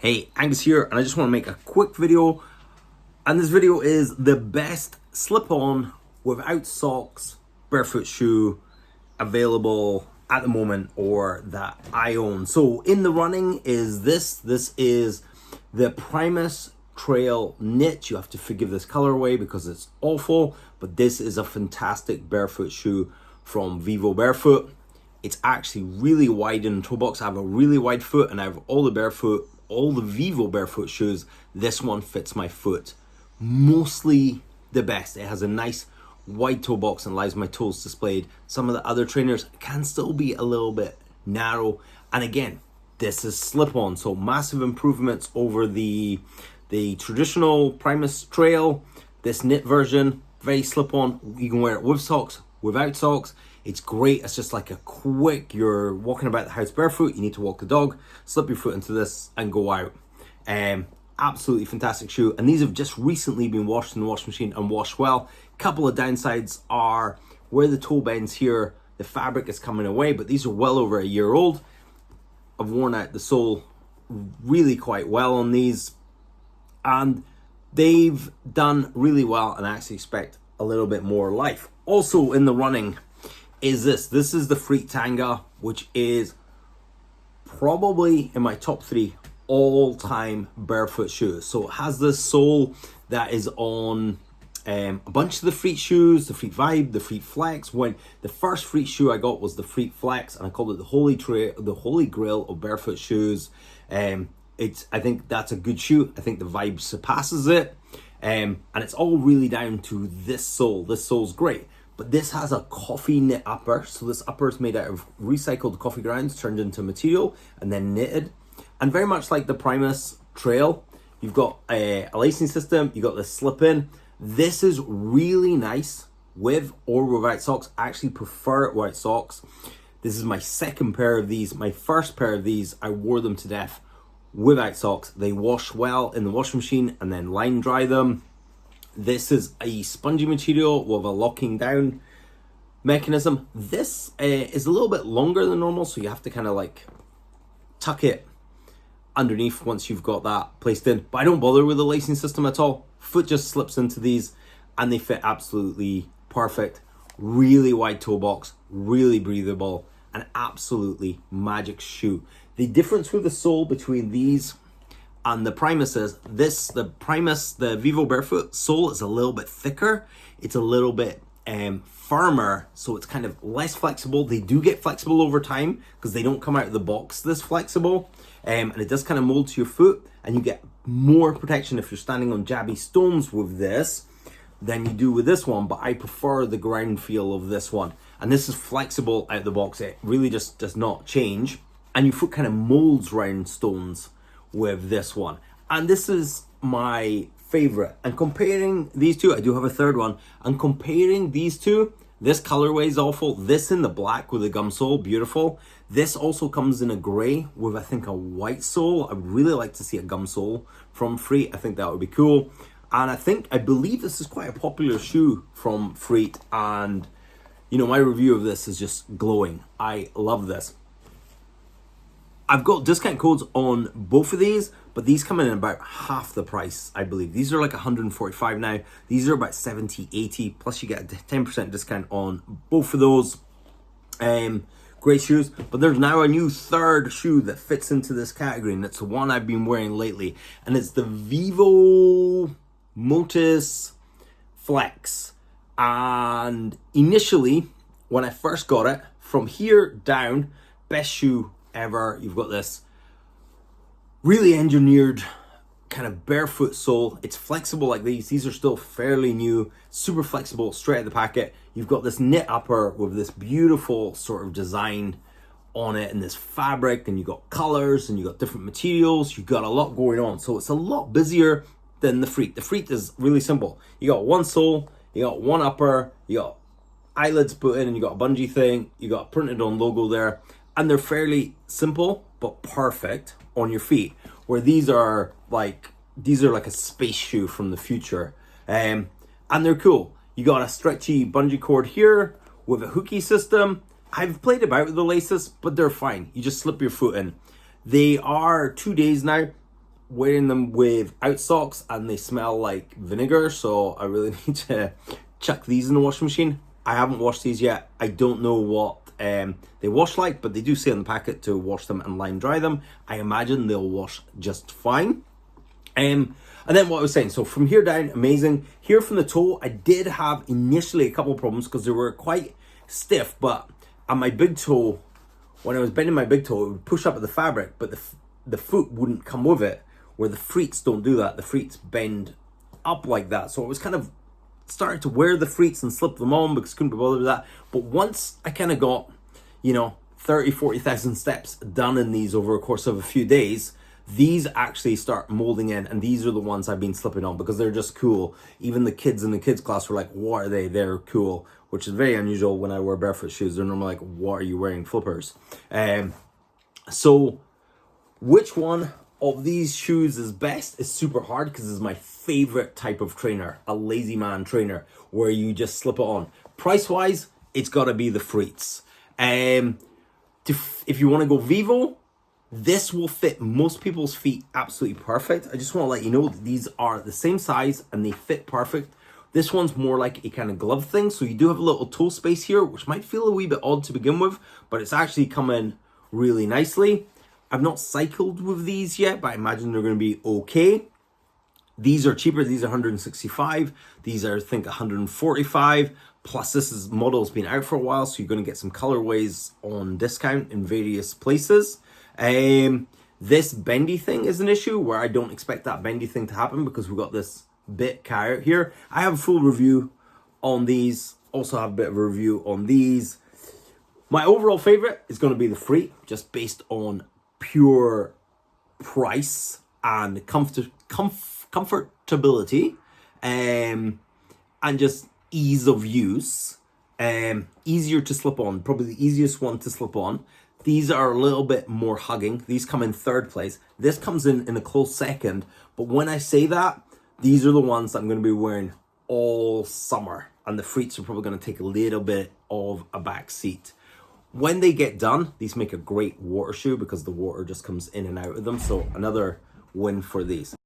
Hey, Angus here, and I just want to make a quick video. And this video is the best slip-on without socks barefoot shoe available at the moment, or that I own. So in the running is this is the Primus Trail Knit. You have to forgive this colorway because it's awful, but this is a fantastic barefoot shoe from Vivo Barefoot. It's actually really wide in the toe box. I have a really wide foot, and I have all the Vivo Barefoot shoes. This one fits my foot mostly the best. It has a nice wide toe box and allows my toes displayed. Some of the other trainers can still be a little bit narrow, and again, this is slip-on, so massive improvements over the traditional Primus Trail. This knit version, very slip-on. You can wear it with socks, without socks. It's great. It's just like a quick, you're walking about the house barefoot, you need to walk the dog, slip your foot into this and go out. Absolutely fantastic shoe. And these have just recently been washed in the washing machine and washed well. Couple of downsides are where the toe bends here, the fabric is coming away, but these are well over a year old. I've worn out the sole really quite well on these, and they've done really well, and I actually expect a little bit more life. Also in the running is this is the Freet Tanga, which is probably in my top 3 all-time barefoot shoes. So it has this sole that is on a bunch of the Freet shoes, the Freet Vibe, the Freet Flex. When the first Freet shoe I got was the Freet Flex, and I called it the holy grail of barefoot shoes. I think that's a good shoe. I think the Vibe surpasses it, and it's all really down to this sole. This sole's great. But this has a coffee knit upper. So this upper is made out of recycled coffee grounds turned into material and then knitted. And very much like the Primus Trail, you've got a lacing system, you've got the slip-in. This is really nice with or without socks. I actually prefer it without socks. This is my second pair of these. My first pair of these, I wore them to death without socks. They wash well in the washing machine and then line dry them. This is a spongy material with a locking down mechanism. This is a little bit longer than normal, so you have to kind of like tuck it underneath once you've got that placed in. But I don't bother with the lacing system at all. Foot just slips into these and they fit absolutely perfect. Really wide toe box, really breathable, an absolutely magic shoe. The difference with the sole between these and the Primus is the Primus, the Vivo Barefoot sole is a little bit thicker. It's a little bit firmer, so it's kind of less flexible. They do get flexible over time because they don't come out of the box this flexible, and it does kind of mold to your foot, and you get more protection if you're standing on jabby stones with this than you do with this one. But I prefer the ground feel of this one, and this is flexible out of the box. It really just does not change, and your foot kind of molds around stones with this one. And this is my favorite. And comparing these two, I do have a third one, and comparing these two, this colorway is awful. This in the black with the gum sole, beautiful. This also comes in a gray with, I think, a white sole. I would really like to see a gum sole from Freet. I think that would be cool. And I believe this is quite a popular shoe from Freet, and you know, my review of this is just glowing. I love this. I've got discount codes on both of these, but these come in at about half the price, I believe. These are like 145 now. These are about 70, 80, plus you get a 10% discount on both of those. Great shoes, but there's now a new third shoe that fits into this category, and it's the one I've been wearing lately, and it's the Vivo Motus Flex. And initially, when I first got it, from here down, best shoe ever. You've got this really engineered kind of barefoot sole. It's flexible like these. These are still fairly new, super flexible, straight out of the packet. You've got this knit upper with this beautiful sort of design on it, and this fabric, and you've got colors, and you've got different materials. You've got a lot going on. So it's a lot busier than the Freet. The Freet is really simple. You got one sole, you got one upper, you got eyelids put in, and you got a bungee thing, you got a printed on logo there. And they're fairly simple but perfect on your feet. Where these are like a space shoe from the future, and they're cool. You got a stretchy bungee cord here with a hooky system. I've played about with the laces, but they're fine. You just slip your foot in. They are 2 days now. wearing them without socks and they smell like vinegar, so I really need to chuck these in the washing machine. I haven't washed these yet. I don't know what they wash like, but they do say on the packet to wash them and line dry them. I imagine they'll wash just fine. And then what I was saying, so from here down, amazing. Here from the toe, I did have initially a couple of problems because they were quite stiff, but on my big toe, when I was bending my big toe, it would push up at the fabric, but the foot wouldn't come with it, where the freets don't do that. The freets bend up like that. So I was kind of starting to wear the freets and slip them on because I couldn't be bothered with that. But once I kind of got, 30, 40,000 steps done in these over a course of a few days, these actually start molding in, and these are the ones I've been slipping on because they're just cool. Even the kids in the kids class were like, what are they? They're cool, which is very unusual when I wear barefoot shoes. They're normally like, what are you wearing, flippers? So which one of these shoes is best is super hard because it's my favorite type of trainer, a lazy man trainer, where you just slip it on. Price-wise, it's got to be the Freets. If you want to go Vivo, this will fit most people's feet absolutely perfect. I just want to let you know that these are the same size and they fit perfect. This one's more like a kind of glove thing, so you do have a little toe space here, which might feel a wee bit odd to begin with, but it's actually coming really nicely. I've not cycled with these yet, but I imagine they're going to be okay. These are cheaper. These are 165. These are, I think, 145. Plus, this model's been out for a while, so you're going to get some colorways on discount in various places. This bendy thing is an issue where I don't expect that bendy thing to happen because we've got this bit carrot here. I have a full review on these. Also have a bit of a review on these. My overall favorite is going to be the Free, just based on pure price and comfortability, and just ease of use. Easier to slip on, probably the easiest one to slip on. These are a little bit more hugging. These come in third place. This comes in a close second. But when I say that, these are the ones that I'm going to be wearing all summer. And the Freets are probably going to take a little bit of a back seat. When they get done, these make a great water shoe because the water just comes in and out of them. So another win for these.